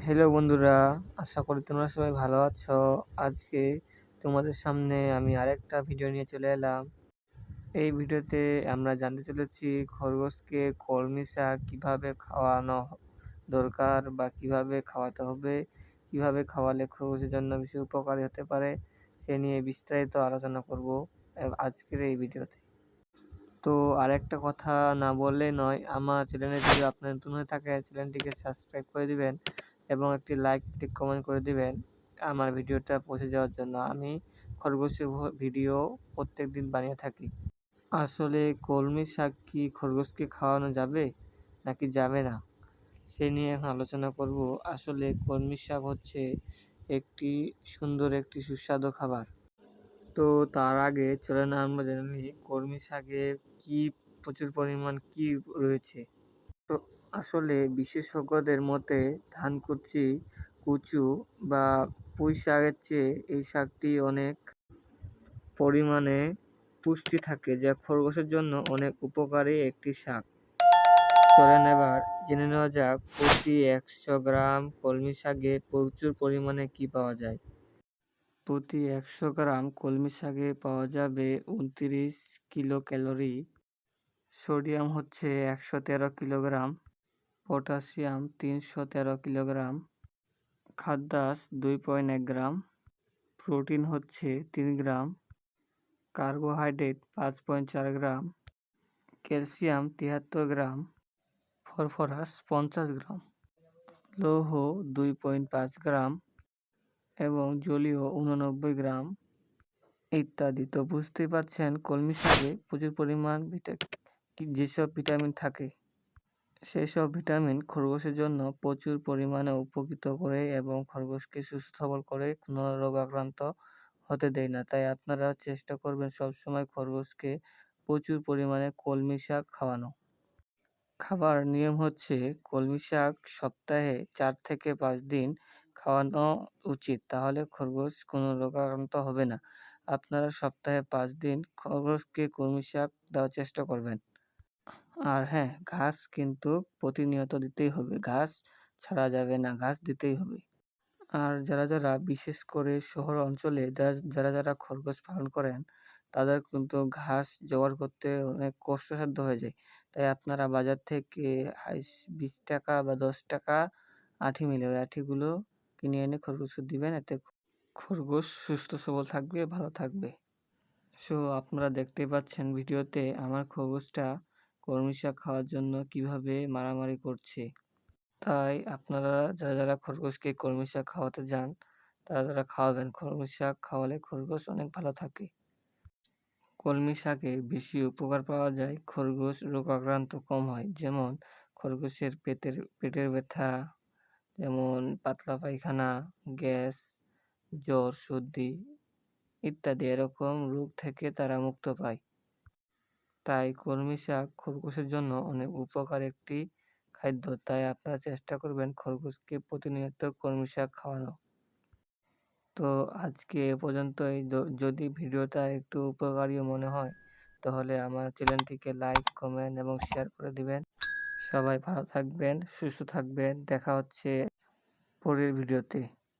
Hello বন্ধুরা, আশা করি তোমরা সবাই ভালো আছো। আজকে তোমাদের সামনে আমি আরেকটা ভিডিও নিয়ে চলে এলাম। এই ভিডিওতে আমরা জানতে চলেছি খরগোশকে কলমি শাক কীভাবে খাওয়ানো দরকার বা কিভাবে খাওয়াতে হবে, কিভাবে খাওয়ালে খরগোশের জন্য বেশি উপকারী হতে পারে সে নিয়ে বিস্তারিত আলোচনা করব আজকের এই ভিডিওতে। তো আরেকটা কথা না বললেই নয়, আমার চ্যানেলে যদি আপনি নতুন হয়ে থাকে চ্যানেলটিকে সাবস্ক্রাইব করে দিবেন এবং একটি লাইক একটি কমেন্ট করে দিবেন আমার ভিডিওটা পৌঁছে যাওয়ার জন্য। আমি খরগোশের ভিডিও প্রত্যেক দিন বানিয়ে থাকি। আসলে কলমি শাক কি খরগোশকে খাওয়ানো যাবে নাকি যাবে না সেই নিয়ে এখন আলোচনা করব। আসলে কলমি শাক হচ্ছে একটি সুন্দর একটি সুস্বাদু খাবার। তো তার আগে চলেন আমরা জেনে নিই কলমি শাকে কি প্রচুর পরিমাণ কি রয়েছে। তো আসলে বিশেষজ্ঞদের মতে ধানকুচি, কুচু বা পুঁই শাকের চেয়ে এই শাকটি অনেক পরিমাণে পুষ্টি থাকে, যা খরগোশের জন্য অনেক উপকারী একটি শাক। চলেন এবার জেনে নেওয়া যাক প্রতি 100 গ্রাম কলমি শাকে প্রচুর পরিমাণে কি পাওয়া যায়। প্রতি 100 গ্রাম কলমি শাকে পাওয়া যাবে 29 কিলো ক্যালোরি, সোডিয়াম হচ্ছে 113 কিলোগ্রাম, পটাশিয়াম 313 কিলোগ্রাম, খাদ্যাস 2.1 গ্রাম, প্রোটিন হচ্ছে 3 গ্রাম, কার্বোহাইড্রেট 5.4 গ্রাম, ক্যালসিয়াম 73 গ্রাম, ফসফরাস 50 গ্রাম, লৌহ 2.5 গ্রাম এবং জলীয় 89 গ্রাম ইত্যাদি। তো বুঝতেই পারছেন কলমি শাকে প্রচুর পরিমাণ যেসব ভিটামিন থাকে সেই সব ভিটামিন খরগোশের জন্য প্রচুর পরিমাণে উপকৃত করে এবং খরগোশকে সুস্থ সবল করে, কোনো রোগাক্রান্ত হতে দেয় না। তাই আপনারা চেষ্টা করবেন সবসময় খরগোশকে প্রচুর পরিমাণে কলমি শাক খাওয়ানো। খাবার নিয়ম হচ্ছে কলমি শাক সপ্তাহে 4 থেকে 5 দিন খাওয়ানো উচিত, তাহলে খরগোশ কোনো রোগাক্রান্ত হবে না। আপনারা সপ্তাহে 5 দিন খরগোশকে কলমি শাক দেওয়ার চেষ্টা করবেন। আর হ্যাঁ, ঘাস কিন্তু প্রতিনিয়ত দিতেই হবে, ঘাস ছাড়া যাবে না, ঘাস দিতেই হবে। আর যারা বিশেষ করে শহর অঞ্চলে যারা খরগোশ পালন করেন তাদের কিন্তু ঘাস জোগাড় করতে অনেক কষ্টসাধ্য হয়ে যায়। তাই আপনারা বাজার থেকে 20 টাকা বা 10 টাকা আঁঠি মিলে ওই আঁঠিগুলো কিনে এনে খরগোশকে দিবেন, এতে খরগোশ সুস্থ সবল থাকবে, ভালো থাকবে। সো আপনারা দেখতেই পাচ্ছেন ভিডিওতে আমার খরগোশটা কলমি শাক খাওয়ার জন্য কিভাবে মারামারি করছে। তাই আপনারা যারা খরগোশকে কলমি শাক খাওয়াতে যান তারা খাওয়াবেন। কলমি শাক খাওয়ালে খরগোশ অনেক ভালো থাকে। কলমি শাকে বেশি উপকার পাওয়া যায়, খরগোশ রোগাক্রান্ত কম হয়। যেমন খরগোশের পেটের ব্যথা, যেমন পাতলা পায়খানা, গ্যাস, জ্বর, সর্দি ইত্যাদি এরকম রোগ থেকে তারা মুক্ত পায়। তাই কলমি শাক খরগোশের জন্য অনেক উপকার একটি খাদ্য। তাই আপনারা চেষ্টা করবেন খরগোশকে প্রতিনিয়ত কলমি শাক খাওয়ানো। তো আজকে এ পর্যন্তই। যদি ভিডিওটা একটু উপকারী মনে হয় তাহলে আমার চ্যানেলটিকে লাইক, কমেন্ট এবং শেয়ার করে দিবেন। সবাই ভালো থাকবেন, সুস্থ থাকবেন। দেখা হচ্ছে পরের ভিডিওতে।